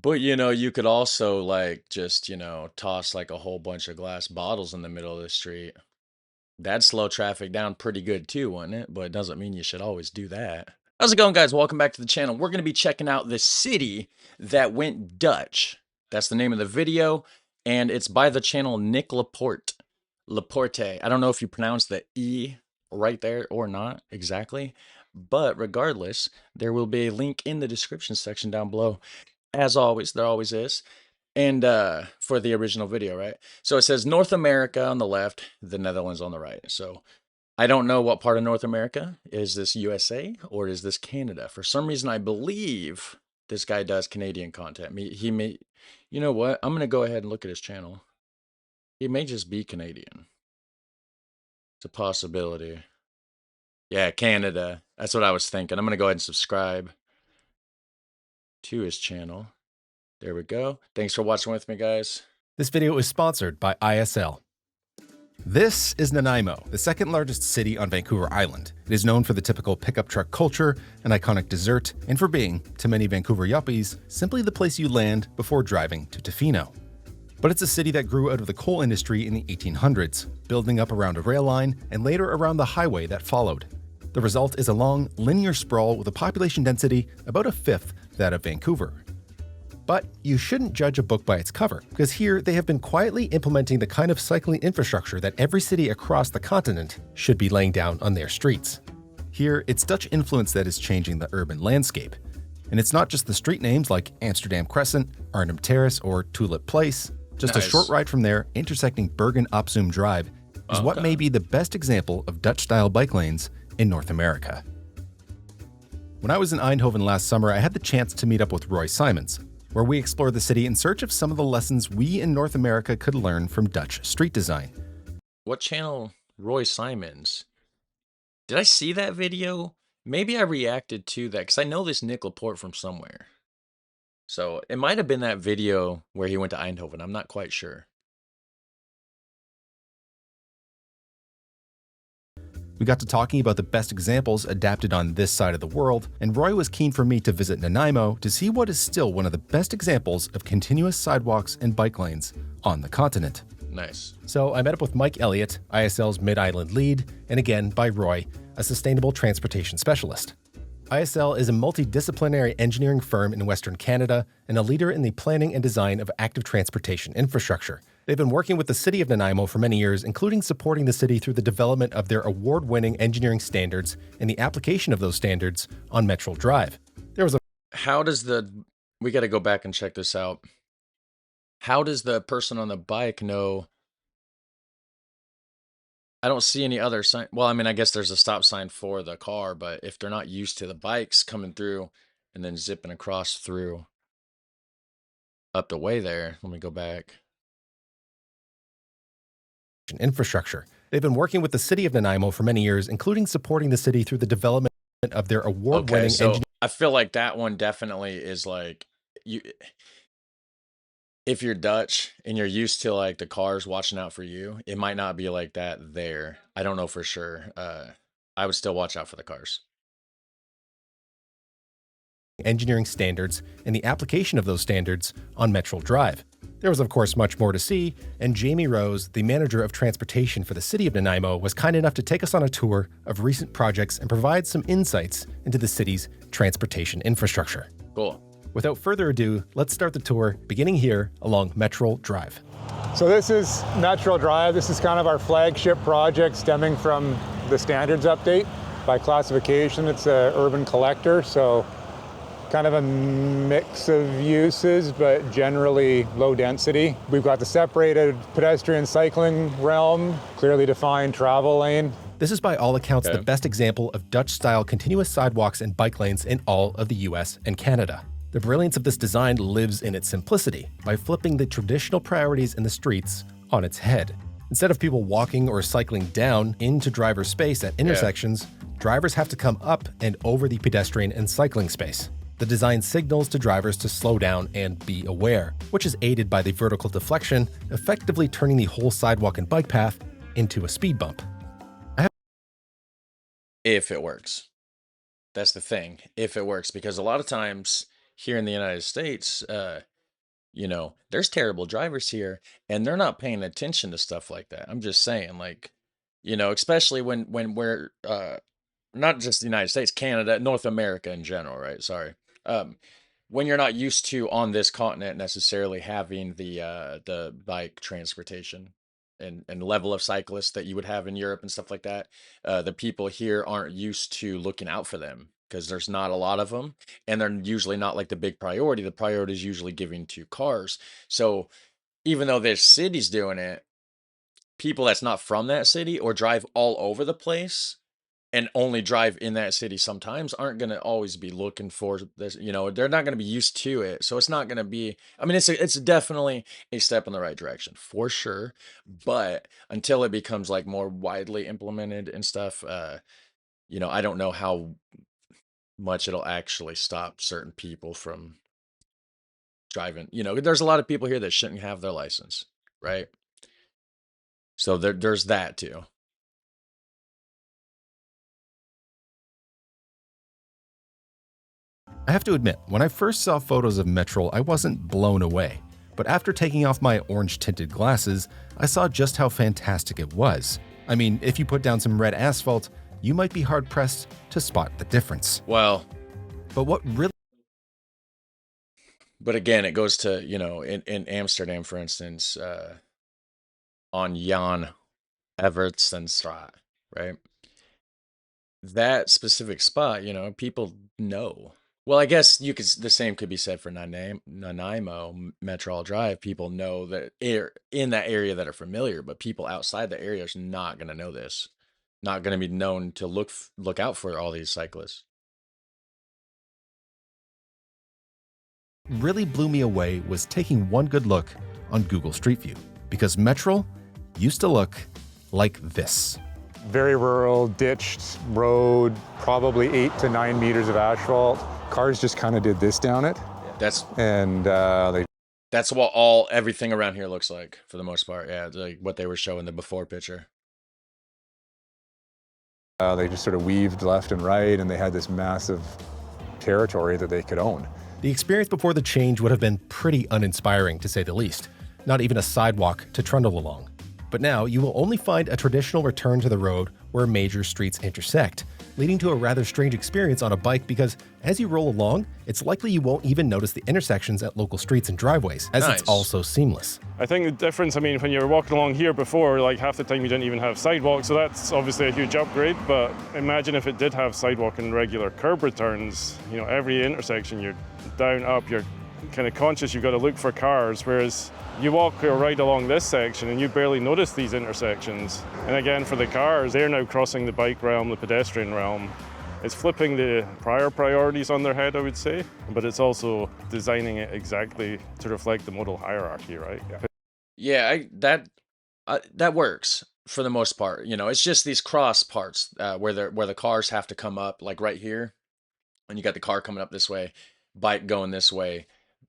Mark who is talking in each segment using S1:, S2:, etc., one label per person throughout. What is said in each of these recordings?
S1: But, you know, you could also, like, just, you know, toss, like, a whole bunch of glass bottles in the middle of the street. That'd slow traffic down pretty good too, wouldn't it? But it doesn't mean you should always do that. How's it going, guys? Welcome back to the channel. We're going to be checking out the city that went Dutch. That's the name of the video, and it's by the channel Nick Laporte. Laporte. I don't know if you pronounce the E right there or not exactly, but regardless, there will be a link in the description section down below. As always, there always is. And for the original video, right? So it says North America on the left, the Netherlands on the right. So I don't know what part of North America. Is this USA or is this Canada? For some reason, I believe this guy does Canadian content. He may, you know what? I'm going to go ahead and look at his channel. He may just be Canadian. It's a possibility. Yeah, Canada. That's what I was thinking. I'm going to go ahead and subscribe to his channel. There we go. Thanks for watching with me, guys.
S2: This video is sponsored by ISL. This is Nanaimo, the second largest city on Vancouver Island. It is known for the typical pickup truck culture, an iconic dessert, and for being, to many Vancouver yuppies, simply the place you land before driving to Tofino. But it's a city that grew out of the coal industry in the 1800s, building up around a rail line and later around the highway that followed. The result is a long, linear sprawl with a population density about a fifth that of Vancouver. But you shouldn't judge a book by its cover, because here they have been quietly implementing the kind of cycling infrastructure that every city across the continent should be laying down on their streets. Here, it's Dutch influence that is changing the urban landscape. And it's not just the street names like Amsterdam Crescent, Arnhem Terrace, or Tulip Place. Just a short ride from there, intersecting Bergen op Zoom Drive, is what may be the best example of Dutch-style bike lanes in North America. When I was in Eindhoven last summer, I had the chance to meet up with Roy Simons, where we explore the city in search of some of the lessons we in North America could learn from Dutch street design.
S1: What channel? Roy Simons. Did I see that video? Maybe I reacted to that because I know this Nick Laporte from somewhere. So it might have been that video where he went to Eindhoven. I'm not quite sure.
S2: We got to talking about the best examples adapted on this side of the world, and Roy was keen for me to visit Nanaimo to see what is still one of the best examples of continuous sidewalks and bike lanes on the continent.
S1: Nice.
S2: So I met up with Mike Elliott, ISL's Mid-Island lead, and again by Roy, a sustainable transportation specialist. ISL is a multidisciplinary engineering firm in Western Canada and a leader in the planning and design of active transportation infrastructure. They've been working with the city of Nanaimo for many years, including supporting the city through the development of their award-winning engineering standards and the application of those standards on Metral Drive.
S1: How does we got to go back and check this out. How does the person on the bike know? I don't see any other sign. Well, I mean, I guess there's a stop sign for the car, but if they're not used to the bikes coming through and then zipping across through up the way there, let me go back.
S2: Infrastructure. They've been working with the city of Nanaimo for many years, including supporting the city through the development of their award-winning engineering.
S1: I feel like that one definitely is like if you're Dutch and you're used to like the cars watching out for you, it might not be like that there. I don't know for sure. I would still watch out for the cars.
S2: Engineering standards and the application of those standards on Metral Drive. There was, of course, much more to see, and Jamie Rose, the manager of transportation for the city of Nanaimo, was kind enough to take us on a tour of recent projects and provide some insights into the city's transportation infrastructure.
S1: Cool.
S2: Without further ado, let's start the tour, beginning here along Metral Drive.
S3: So this is Metral Drive. This is kind of our flagship project stemming from the standards update. By classification, it's an urban collector, so kind of a mix of uses, but generally low density. We've got the separated pedestrian cycling realm, clearly defined travel lane.
S2: This is by all accounts the best example of Dutch-style continuous sidewalks and bike lanes in all of the US and Canada. The brilliance of this design lives in its simplicity, by flipping the traditional priorities in the streets on its head. Instead of people walking or cycling down into driver space at intersections, drivers have to come up and over the pedestrian and cycling space. The design signals to drivers to slow down and be aware, which is aided by the vertical deflection, effectively turning the whole sidewalk and bike path into a speed bump.
S1: If it works. That's the thing. If it works, because a lot of times here in the United States, there's terrible drivers here, and they're not paying attention to stuff like that. I'm just saying, like, especially when we're not just the United States, Canada, North America in general, right? Sorry. Um, when you're not used to on this continent necessarily having the bike transportation and level of cyclists that you would have in Europe and stuff like that, the people here aren't used to looking out for them because there's not a lot of them, and they're usually not like the big priority. The priority is usually given to cars. So even though there's cities doing it, people that's not from that city or drive all over the place and only drive in that city sometimes aren't going to always be looking for this, they're not going to be used to it. So it's not going to be, I mean, it's definitely a step in the right direction for sure. But until it becomes like more widely implemented and stuff, I don't know how much it'll actually stop certain people from driving. There's a lot of people here that shouldn't have their license, right? So there's that too.
S2: I have to admit, when I first saw photos of Metral, I wasn't blown away. But after taking off my orange-tinted glasses, I saw just how fantastic it was. I mean, if you put down some red asphalt, you might be hard-pressed to spot the difference.
S1: Well,
S2: But what really
S1: but again, it goes to, in Amsterdam, for instance, on Jan Evertsenstraat, right? That specific spot, people know. Well, I guess the same could be said for Nanaimo, Metral Drive. People know that in that area that are familiar, but people outside the area is not going to know this. Not going to be known to look out for all these cyclists.
S2: really blew me away was taking one good look on Google Street View, because Metral used to look like this.
S3: Very rural, ditched road, probably 8 to 9 meters of asphalt. Cars just kind of did this down it.
S1: That's
S3: And
S1: That's what everything around here looks like for the most part. Yeah, like what they were showing the before picture.
S3: they just sort of weaved left and right, and they had this massive territory that they could own.
S2: The experience before the change would have been pretty uninspiring, to say the least. Not even a sidewalk to trundle along. But now you will only find a traditional return to the road where major streets intersect, leading to a rather strange experience on a bike because as you roll along, it's likely you won't even notice the intersections at local streets and driveways, as
S1: Nice.
S2: it's also seamless.
S4: I think the difference, when you were walking along here before, like half the time you didn't even have sidewalks, so that's obviously a huge upgrade, but imagine if it did have sidewalk and regular curb returns, every intersection you're down, up, you're kind of conscious you've got to look for cars, whereas you walk or ride along this section and you barely notice these intersections. And again, for the cars, they're now crossing the bike realm, the pedestrian realm. It's flipping the prior priorities on their head, I would say, but it's also designing it exactly to reflect the modal hierarchy, right?
S1: Yeah, that works for the most part. It's just these cross parts where the cars have to come up, like right here, and you got the car coming up this way, bike going this way.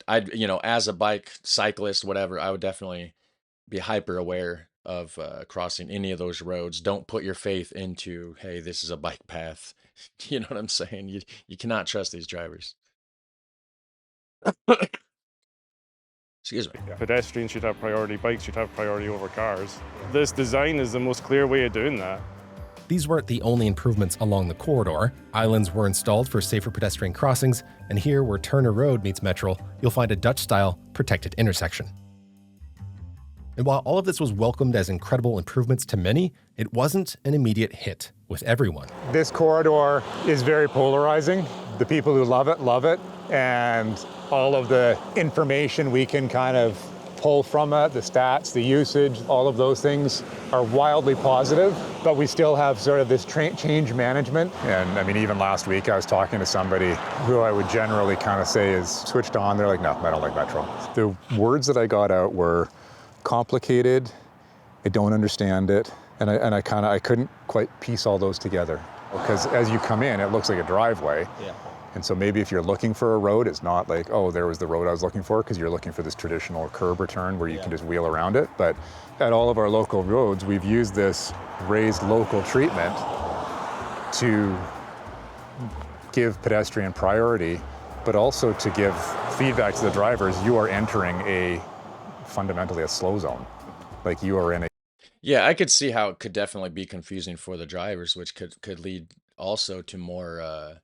S1: As a bike cyclist, whatever, I would definitely be hyper aware of crossing any of those roads. Don't put your faith into, hey, this is a bike path. You know what I'm saying? You cannot trust these drivers. Excuse me.
S4: Pedestrians should have priority, bikes should have priority over cars. This design is the most clear way of doing that.
S2: These weren't the only improvements along the corridor. Islands were installed for safer pedestrian crossings, and here where Turner Road meets Metral, you'll find a Dutch-style protected intersection. And while all of this was welcomed as incredible improvements to many, it wasn't an immediate hit with everyone.
S3: This corridor is very polarizing. The people who love it, and all of the information we can kind of pull from it, the stats, the usage, all of those things are wildly positive, but we still have sort of this change management. And even last week I was talking to somebody who I would generally kind of say is switched on. They're like, no, I don't like Metro. The words that I got out were complicated, I don't understand it, and I couldn't quite piece all those together. Because as you come in, it looks like a driveway.
S1: Yeah.
S3: And so maybe if you're looking for a road, it's not like, oh, there was the road I was looking for, because you're looking for this traditional curb return where you can just wheel around it. But at all of our local roads, we've used this raised local treatment to give pedestrian priority but also to give feedback to the drivers, you are entering fundamentally a slow zone. Like you are in a
S1: Yeah, I could see how it could definitely be confusing for the drivers, which could lead also to more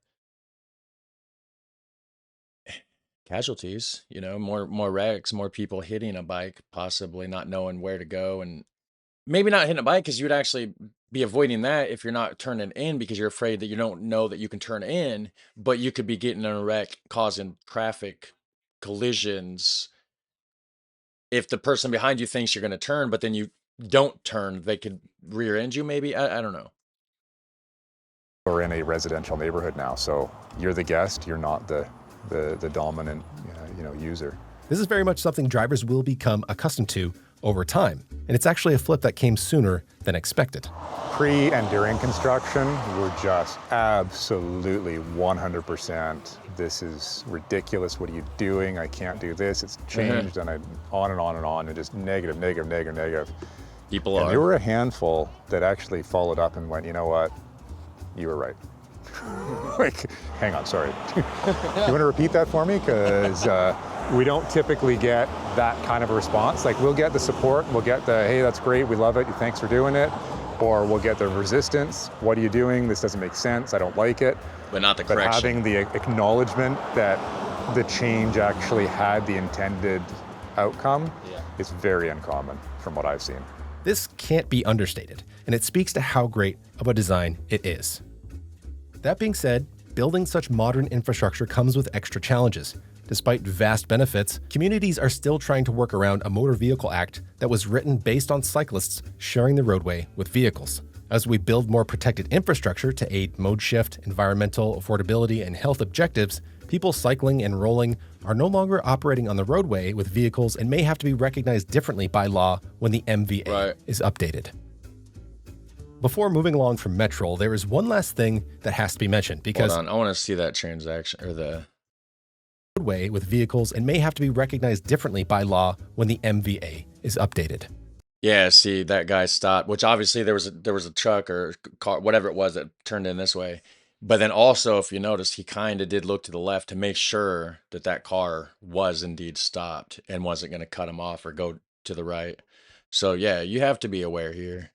S1: casualties, more wrecks, more people hitting a bike, possibly not knowing where to go, and maybe not hitting a bike because you would actually be avoiding that if you're not turning in because you're afraid that you don't know that you can turn in, but you could be getting in a wreck, causing traffic collisions. If the person behind you thinks you're going to turn, but then you don't turn, they could rear end you maybe. I don't know.
S3: We're in a residential neighborhood now, so you're the guest, you're not the dominant user.
S2: This is very much something drivers will become accustomed to over time, and it's actually a flip that came sooner than expected.
S3: Pre and during construction, we're just absolutely 100%. This is ridiculous. What are you doing? I can't do this. It's changed, and on and on and on, and just negative, negative, negative, negative.
S1: People
S3: and
S1: are.
S3: there were a handful that actually followed up and went, you know what? You were right. Like, hang on, sorry. You want to repeat that for me? Because we don't typically get that kind of a response. Like, we'll get the support, we'll get the, hey, that's great, we love it, thanks for doing it. Or we'll get the resistance, what are you doing? This doesn't make sense, I don't like it.
S1: But not the
S3: But
S1: correction.
S3: having the acknowledgement that the change actually had the intended outcome is very uncommon from what I've seen.
S2: This can't be understated, and it speaks to how great of a design it is. That being said, building such modern infrastructure comes with extra challenges. Despite vast benefits, communities are still trying to work around a Motor Vehicle Act that was written based on cyclists sharing the roadway with vehicles. As we build more protected infrastructure to aid mode shift, environmental, affordability, and health objectives, people cycling and rolling are no longer operating on the roadway with vehicles and may have to be recognized differently by law when the MVA is updated. Before moving along from Metral, there is one last thing that has to be mentioned because
S1: Hold on, I want to see that transaction or the
S2: roadway with vehicles and may have to be recognized differently by law when the MVA is updated.
S1: Yeah, see that guy stopped, which obviously there was a truck or car, whatever it was that turned in this way. But then also, if you noticed, he kind of did look to the left to make sure that that car was indeed stopped and wasn't going to cut him off or go to the right. So yeah, you have to be aware here.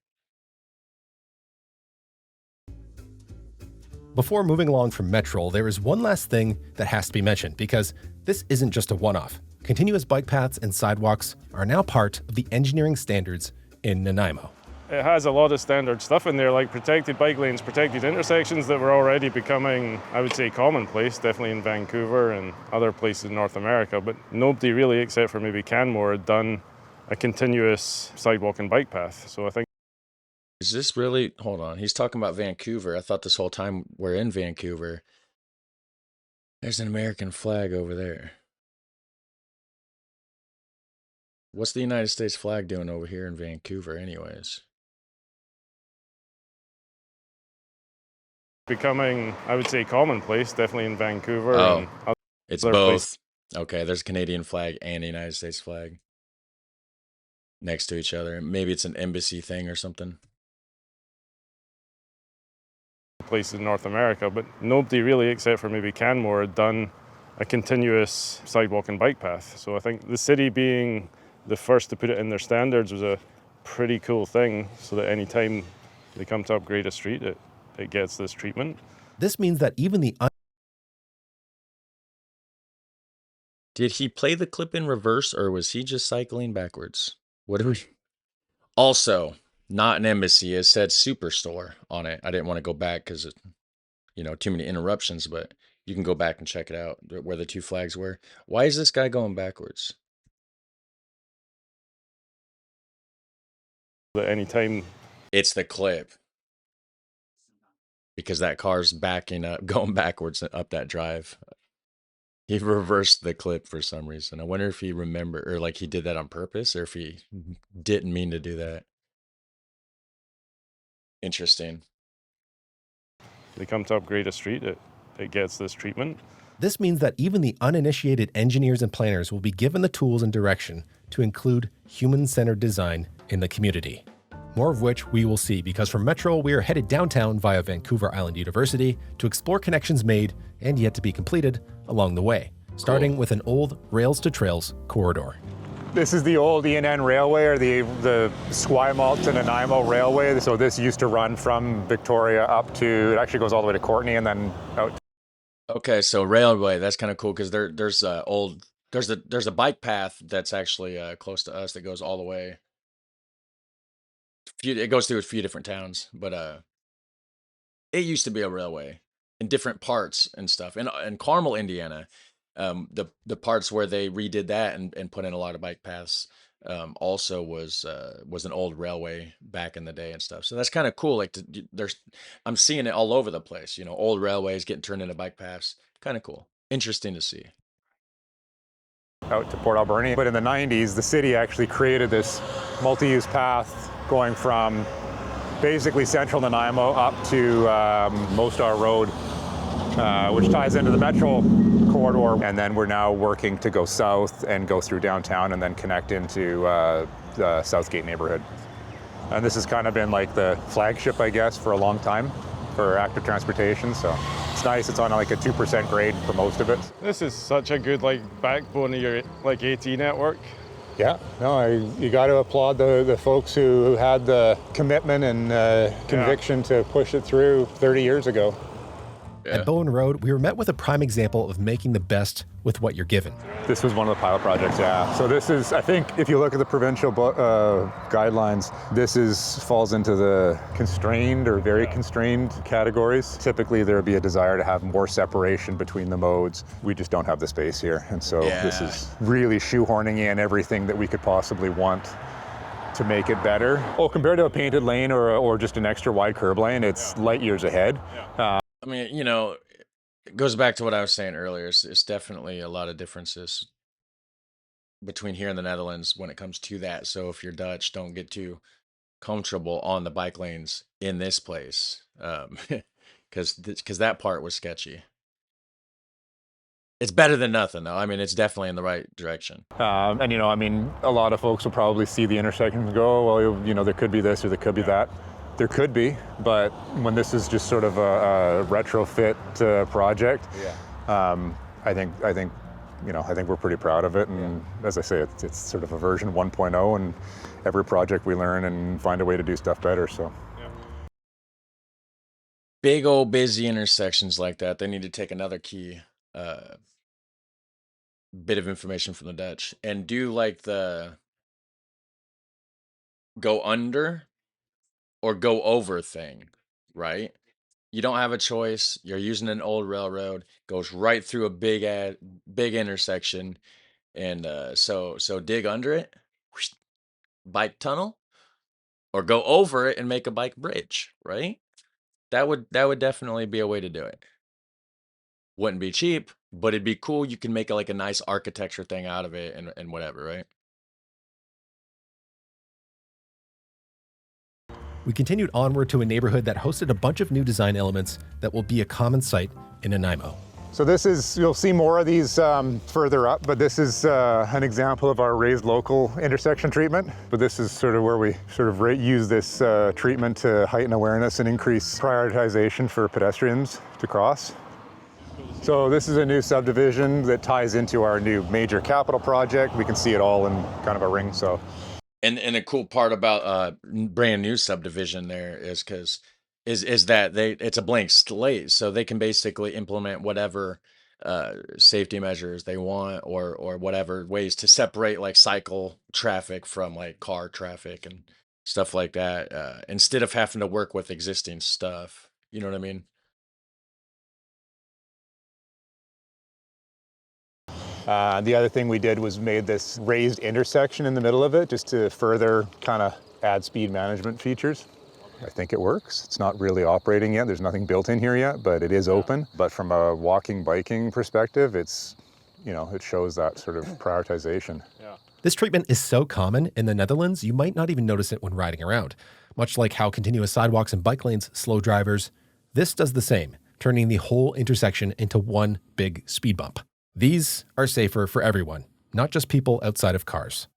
S2: Before moving along from Metral, there is one last thing that has to be mentioned because this isn't just a one-off. Continuous bike paths and sidewalks are now part of the engineering standards in Nanaimo.
S4: It has a lot of standard stuff in there, like protected bike lanes, protected intersections that were already becoming, I would say, commonplace, definitely in Vancouver and other places in North America. But nobody really, except for maybe Canmore, had done a continuous sidewalk and bike path. So I think.
S1: Is this really, hold on, he's talking about Vancouver. I thought this whole time we're in Vancouver. There's an American flag over there. What's the United States flag doing over here in Vancouver anyways?
S4: Becoming, I would say, commonplace, definitely in Vancouver.
S1: Oh,
S4: and
S1: it's
S4: other
S1: both.
S4: places.
S1: Okay, there's a Canadian flag and a United States flag next to each other. Maybe it's an embassy thing or something.
S4: Places in North America, but nobody really, except for maybe Canmore, had done a continuous sidewalk and bike path. So I think the city being the first to put it in their standards was a pretty cool thing, so that any time they come to upgrade a street, it gets this treatment.
S2: This means that even the
S1: Did he play the clip in reverse or was he just cycling backwards? What do we... Also, not an embassy. It said Superstore on it. I didn't want to go back because, too many interruptions, but you can go back and check it out where the two flags were. Why is this guy going backwards?
S4: That any time.
S1: It's the clip. Because that car's backing up, going backwards up that drive. He reversed the clip for some reason. I wonder if he remembered, or like he did that on purpose, or if he didn't mean to do that. Interesting.
S4: They come to upgrade a street, it gets this treatment.
S2: This means that even the uninitiated engineers and planners will be given the tools and direction to include human-centered design in the community. more of which we will see, because from Metral, we are headed downtown via Vancouver Island University to explore connections made and yet to be completed along the way, starting with an old rails to trails corridor.
S3: This is the old ENN Railway, or the Esquimalt to Nanaimo Railway. So this used to run from Victoria up to, it actually goes all the way to Courtenay and then out.
S1: Okay, so railway, that's kind of cool because there's a bike path that's actually close to us that goes all the way. It goes through a few different towns, but it used to be a railway in different parts and stuff. In Carmel, Indiana, the parts where they redid that and put in a lot of bike paths, also was an old railway back in the day and stuff. So that's kind of cool. Like I'm seeing it all over the place. Old railways getting turned into bike paths. Kind of cool. Interesting to see.
S3: Out to Port Alberni. But in the 90s, the city actually created this multi-use path going from basically central Nanaimo up to Mostar Road, which ties into the Metral corridor. And then we're now working to go south and go through downtown and then connect into the Southgate neighborhood. And this has kind of been like the flagship, I guess, for a long time for active transportation. So it's nice. It's on like a 2% grade for most of it.
S4: This is such a good backbone of your AT network.
S3: Yeah, no, you got to applaud the folks who had the commitment and conviction to push it through 30 years ago.
S2: At Bowen Road, we were met with a prime example of making the best with what you're given.
S3: This was one of the pilot projects, yeah. So this is, I think, if you look at the provincial guidelines, this falls into the constrained or very constrained categories. Typically, there would be a desire to have more separation between the modes. We just don't have the space here, and so this is really shoehorning in everything that we could possibly want to make it better. Oh, compared to a painted lane or just an extra wide curb lane, it's light years ahead.
S1: I mean, it goes back to what I was saying earlier. It's definitely a lot of differences between here and the Netherlands when it comes to that. So if you're Dutch, don't get too comfortable on the bike lanes in this place, because that part was sketchy. It's better than nothing, though. I mean, it's definitely in the right direction.
S3: And I mean, a lot of folks will probably see the intersection and go, oh, well, there could be this or there could be that. There could be, but when this is just sort of a retrofit project, I think we're pretty proud of it. And as I say, it's sort of a version 1.0, and every project we learn and find a way to do stuff better. So,
S1: big old busy intersections like that, they need to take another key bit of information from the Dutch and do like the go under or go over thing, right? You don't have a choice. You're using an old railroad, goes right through a big intersection, and so dig under it, whoosh, bike tunnel, or go over it and make a bike bridge, right? That would definitely be a way to do it. Wouldn't be cheap, but it'd be cool. You can make like a nice architecture thing out of it and whatever, right?
S2: We continued onward to a neighborhood that hosted a bunch of new design elements that will be a common sight in Nanaimo.
S3: So you'll see more of these further up, but this is an example of our raised local intersection treatment. But this is sort of where we sort of use this treatment to heighten awareness and increase prioritization for pedestrians to cross. So this is a new subdivision that ties into our new major capital project. We can see it all in kind of a ring, so.
S1: And a cool part about brand new subdivision there is that it's a blank slate, so they can basically implement whatever safety measures they want or whatever ways to separate like cycle traffic from like car traffic and stuff like that, instead of having to work with existing stuff. You know what I mean?
S3: The other thing we did was made this raised intersection in the middle of it just to further kind of add speed management features. I think it works. It's not really operating yet. There's nothing built in here yet, but it is open. But from a walking, biking perspective, it shows that sort of prioritization.
S2: This treatment is so common in the Netherlands, you might not even notice it when riding around. Much like how continuous sidewalks and bike lanes slow drivers, this does the same, turning the whole intersection into one big speed bump. These are safer for everyone, not just people outside of cars.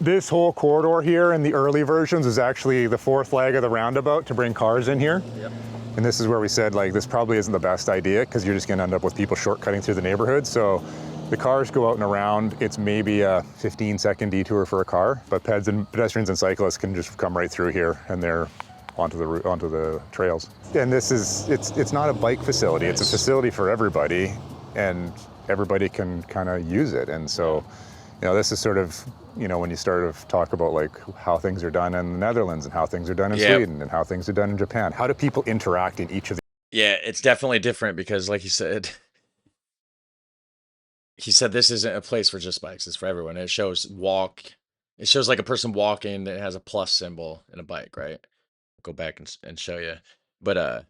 S3: This whole corridor here in the early versions is actually the fourth leg of the roundabout to bring cars in here.
S1: Yep.
S3: And this is where we said, like, this probably isn't the best idea because you're just going to end up with people shortcutting through the neighborhood. So the cars go out and around. It's maybe a 15-second detour for a car, but pedestrians and cyclists can just come right through here and they're onto the trails. And this is, it's not a bike facility. Nice. It's a facility for everybody, and everybody can kind of use it. And so, you know, this is sort of, you know, when you start to talk about like how things are done in the Netherlands and how things are done in Sweden and how things are done in Japan. How do people interact in each of the...
S1: Yeah, it's definitely different because, like you said, he said this isn't a place for just bikes, it's for everyone. It shows like a person walking that has a plus symbol and a bike, right? I'll go back and show you. But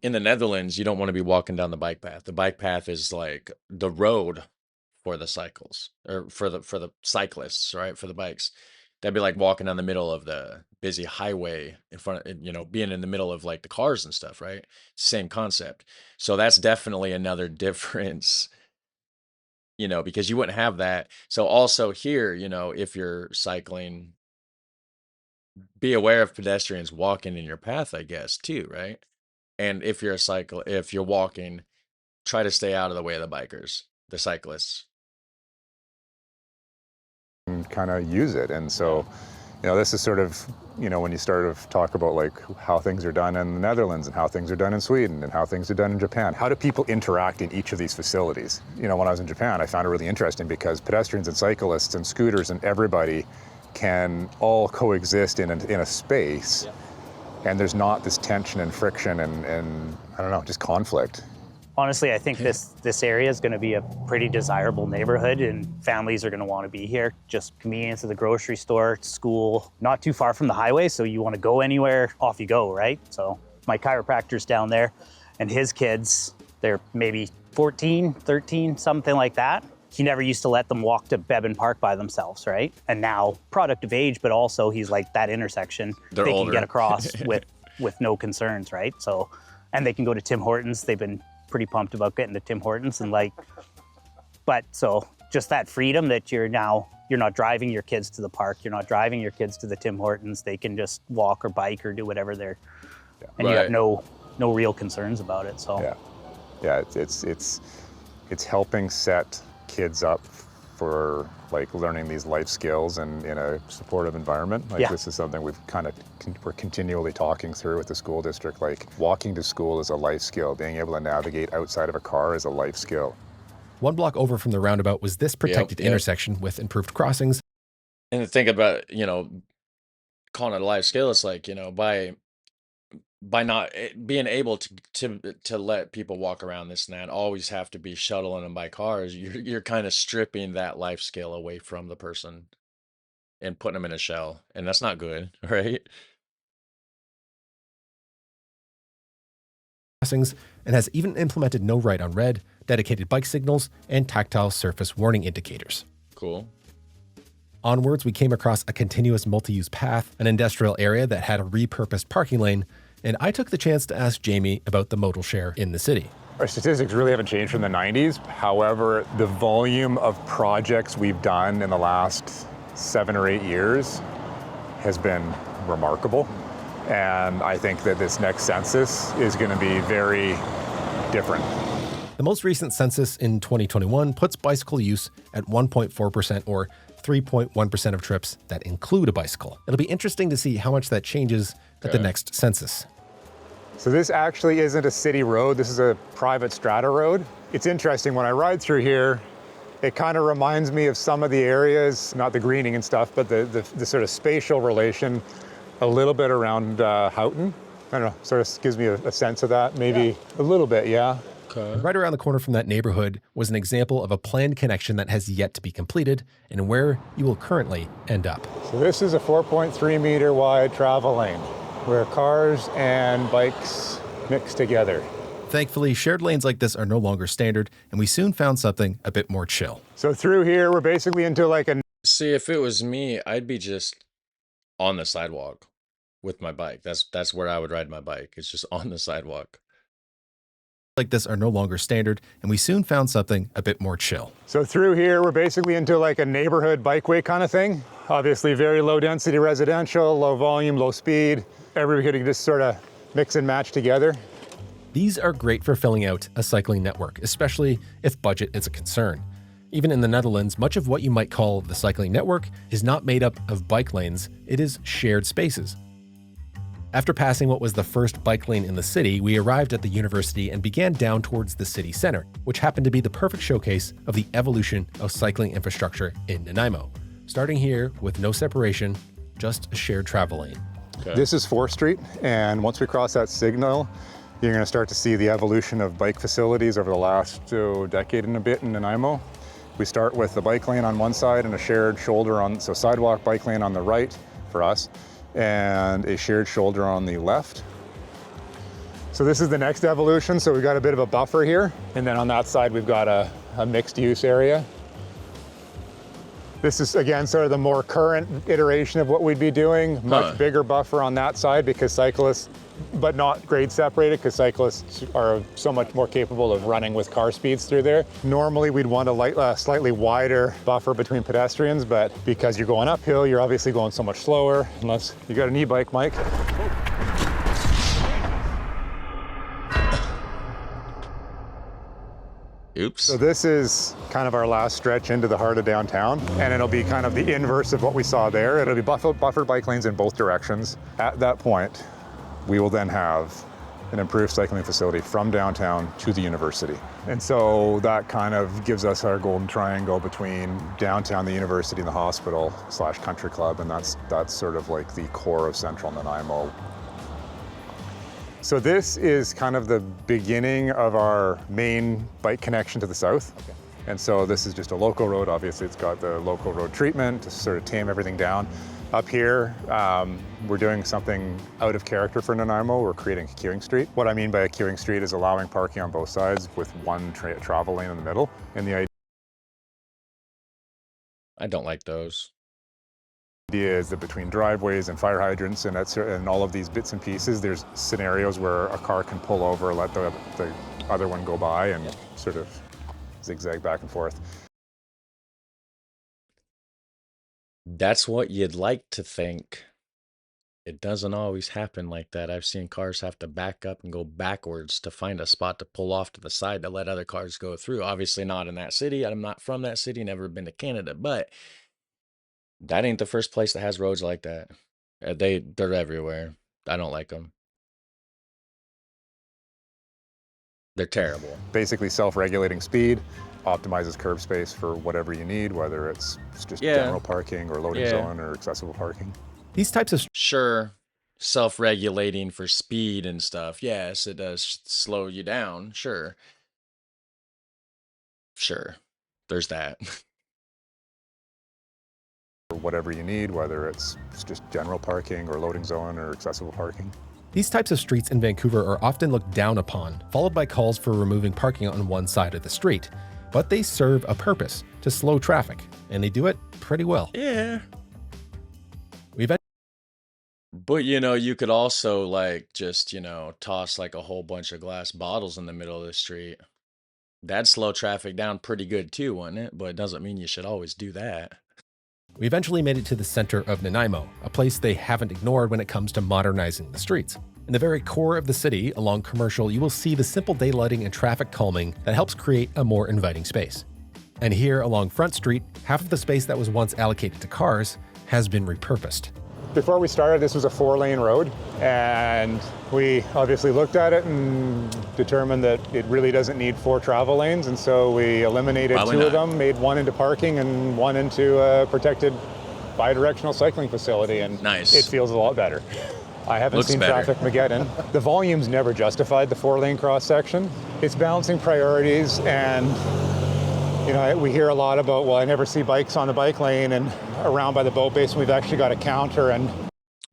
S1: in the Netherlands, you don't want to be walking down the bike path. The bike path is like the road for the cycles, or for the cyclists, right? For the bikes. That'd be like walking down the middle of the busy highway in front of, you know, being in the middle of like the cars and stuff, right? Same concept. So that's definitely another difference, you know, because you wouldn't have that. So also here, you know, if you're cycling, be aware of pedestrians walking in your path, I guess, too, right? And if you're walking, try to stay out of the way of the bikers, the cyclists.
S3: kind of use it. And so, you know, this is sort of, you know, when you start to talk about like how things are done in the Netherlands and how things are done in Sweden and how things are done in Japan. How do people interact in each of these facilities? You know, when I was in Japan, I found it really interesting because pedestrians and cyclists and scooters and everybody can all coexist in a space. Yeah. And there's not this tension and friction and I don't know, just conflict.
S5: Honestly, I think this area is going to be a pretty desirable neighborhood, and families are going to want to be here. Just convenience of the grocery store, school, not too far from the highway, so you want to go anywhere, off you go, right? So my chiropractor's down there, and his kids, they're maybe 14, 13, something like that. He never used to let them walk to Beban Park by themselves, right? And now, product of age, but also he's like that intersection,
S1: They're
S5: they
S1: older.
S5: can get across with no concerns, right? So, and they can go to Tim Hortons. They've been pretty pumped about getting to Tim Hortons and like, but so just that freedom that you're not driving your kids to the park, you're not driving your kids to the Tim Hortons, they can just walk or bike or do whatever and you have no real concerns about it. So
S3: yeah, it's helping set kids up for like learning these life skills and in a supportive environment. Like this is something we're continually talking through with the school district. Like walking to school is a life skill. Being able to navigate outside of a car is a life skill.
S2: One block over from the roundabout was this protected intersection with improved crossings.
S1: And to think about, you know, calling it a life skill, it's like, you know, by not being able to let people walk around this and that, always have to be shuttling them by cars, you're kind of stripping that life skill away from the person and putting them in a shell, and that's not good, right?
S2: Crossings, and has even implemented no right on red, dedicated bike signals, and tactile surface warning indicators.
S1: Cool.
S2: Onwards, we came across a continuous multi-use path, an industrial area that had a repurposed parking lane, and I took the chance to ask Jamie about the modal share in the city.
S3: Our statistics really haven't changed from the 90s. However, the volume of projects we've done in the last 7 or 8 years has been remarkable. And I think that this next census is going to be very different.
S2: The most recent census in 2021 puts bicycle use at 1.4%, or 3.1% of trips that include a bicycle. It'll be interesting to see how much that changes at the next census.
S3: So this actually isn't a city road. This is a private strata road. It's interesting, when I ride through here, it kind of reminds me of some of the areas, not the greening and stuff, but the sort of spatial relation a little bit around Houghton. I don't know, sort of gives me a sense of that, maybe a little bit, yeah.
S2: Okay. Right around the corner from that neighborhood was an example of a planned connection that has yet to be completed and where you will currently end up.
S3: So this is a 4.3 meter wide travel lane where cars and bikes mix together.
S2: Thankfully, shared lanes like this are no longer standard, and we soon found something a bit more chill.
S3: So through here, we're basically into like a...
S1: See, if it was me, I'd be just on the sidewalk with my bike. That's where I would ride my bike. It's just on the sidewalk.
S2: like this are no longer standard, and we soon found something a bit more chill.
S3: So through here, we're basically into like a neighborhood bikeway kind of thing. Obviously very low density residential, low volume, low speed. Everybody could just sort of mix and match together.
S2: These are great for filling out a cycling network, especially if budget is a concern. Even in the Netherlands, much of what you might call the cycling network is not made up of bike lanes, it is shared spaces. After passing what was the first bike lane in the city, we arrived at the university and began down towards the city center, which happened to be the perfect showcase of the evolution of cycling infrastructure in Nanaimo. Starting here with no separation, just a shared travel lane.
S1: Okay.
S3: This is 4th Street, and once we cross that signal, you're going to start to see the evolution of bike facilities over the last decade and a bit in Nanaimo. We start with the bike lane on one side and a shared shoulder on, so sidewalk bike lane on the right for us, and a shared shoulder on the left. So this is the next evolution, so we've got a bit of a buffer here, and then on that side we've got a mixed use area. This is, again, sort of the more current iteration of what we'd be doing. Much bigger buffer on that side because cyclists, but not grade separated because cyclists are so much more capable of running with car speeds through there. Normally we'd want a slightly wider buffer between pedestrians, but because you're going uphill, you're obviously going so much slower, unless you got an e-bike, Mike.
S1: Oops.
S3: So this is kind of our last stretch into the heart of downtown, and it'll be kind of the inverse of what we saw there. It'll be buffered bike lanes in both directions. At that point, we will then have an improved cycling facility from downtown to the university. And so that kind of gives us our golden triangle between downtown, the university, and the hospital / country club, and that's sort of like the core of central Nanaimo. So this is kind of the beginning of our main bike connection to the south. Okay. And so this is just a local road. Obviously it's got the local road treatment to sort of tame everything down. Up here, we're doing something out of character for Nanaimo. We're creating a queuing street. What I mean by a queuing street is allowing parking on both sides with one travel lane in the middle. And the
S1: I don't like those.
S3: idea is that between driveways and fire hydrants and all of these bits and pieces, there's scenarios where a car can pull over, let the other one go by, and sort of zigzag back and forth.
S1: That's what you'd like to think. It doesn't always happen like that. I've seen cars have to back up and go backwards to find a spot to pull off to the side to let other cars go through. Obviously not in that city. I'm not from that city, never been to Canada, but that ain't the first place that has roads like that. They're everywhere. I don't like them. They're terrible.
S3: Basically self-regulating speed, optimizes curb space for whatever you need, whether it's just general parking or loading zone or accessible parking.
S2: These types of
S1: Sure, self-regulating for speed and stuff. Yes, it does slow you down. Sure. Sure. There's that.
S3: For whatever you need, whether it's just general parking or loading zone or accessible parking.
S2: These types of streets in Vancouver are often looked down upon, followed by calls for removing parking on one side of the street. But they serve a purpose, to slow traffic, and they do it pretty well.
S1: Yeah.
S2: We've
S1: But, you could also, like, just, toss, like, a whole bunch of glass bottles in the middle of the street. That'd slow traffic down pretty good, too, wouldn't it? But it doesn't mean you should always do that.
S2: We eventually made it to the center of Nanaimo, a place they haven't ignored when it comes to modernizing the streets. In the very core of the city, along Commercial, you will see the simple daylighting and traffic calming that helps create a more inviting space. And here along Front Street, half of the space that was once allocated to cars has been repurposed.
S3: Before we started, this was a 4-lane road, and we obviously looked at it and determined that it really doesn't need 4 travel lanes, and so we eliminated
S1: Probably
S3: 2 of
S1: not.
S3: them, made one into parking and one into a protected bi-directional cycling facility, and
S1: Nice.
S3: it feels a lot better. I haven't
S1: Looks
S3: seen
S1: better.
S3: traffic Mageddon. The volume's never justified the 4-lane cross section. It's balancing priorities, and we hear a lot about, well, I never see bikes on the bike lane and around by the boat base, and we've actually got a counter, and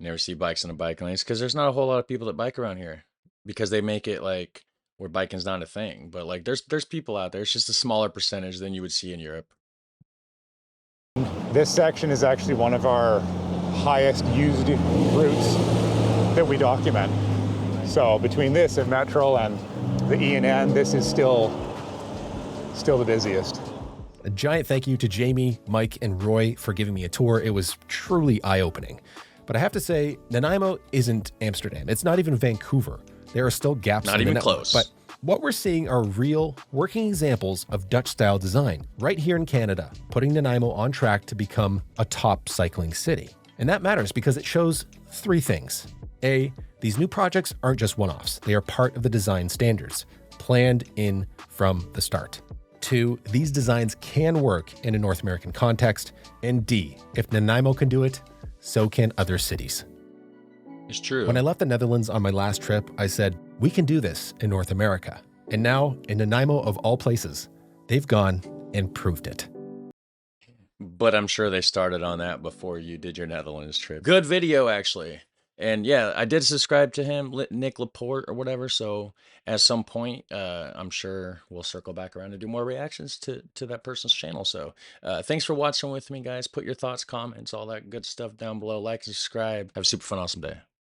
S1: Never see bikes in the bike lanes because there's not a whole lot of people that bike around here because they make it like where biking's not a thing. But like there's people out there. It's just a smaller percentage than you would see in Europe.
S3: this section is actually one of our highest used routes that we document. So between this and Metral and the E and N, this is still the busiest.
S2: A giant thank you to Jamie, Mike, and Roy for giving me a tour. It was truly eye-opening. But I have to say, Nanaimo isn't Amsterdam. It's not even Vancouver. There are still gaps
S1: Not
S2: in the
S1: even
S2: network.
S1: close.
S2: But what we're seeing are real, working examples of Dutch-style design right here in Canada, putting Nanaimo on track to become a top cycling city. And that matters because it shows three things. A, these new projects aren't just one-offs. They are part of the design standards, planned in from the start. 2, these designs can work in a North American context. And D, if Nanaimo can do it, so can other cities.
S1: It's true.
S2: When I left the Netherlands on my last trip, I said, we can do this in North America. And now, in Nanaimo of all places, they've gone and proved it.
S1: But I'm sure they started on that before you did your Netherlands trip. Good video, actually. And yeah, I did subscribe to him, Nick Laporte or whatever. So at some point, I'm sure we'll circle back around and do more reactions to that person's channel. So thanks for watching with me, guys. Put your thoughts, comments, all that good stuff down below. Like and subscribe. Have a super fun, awesome day.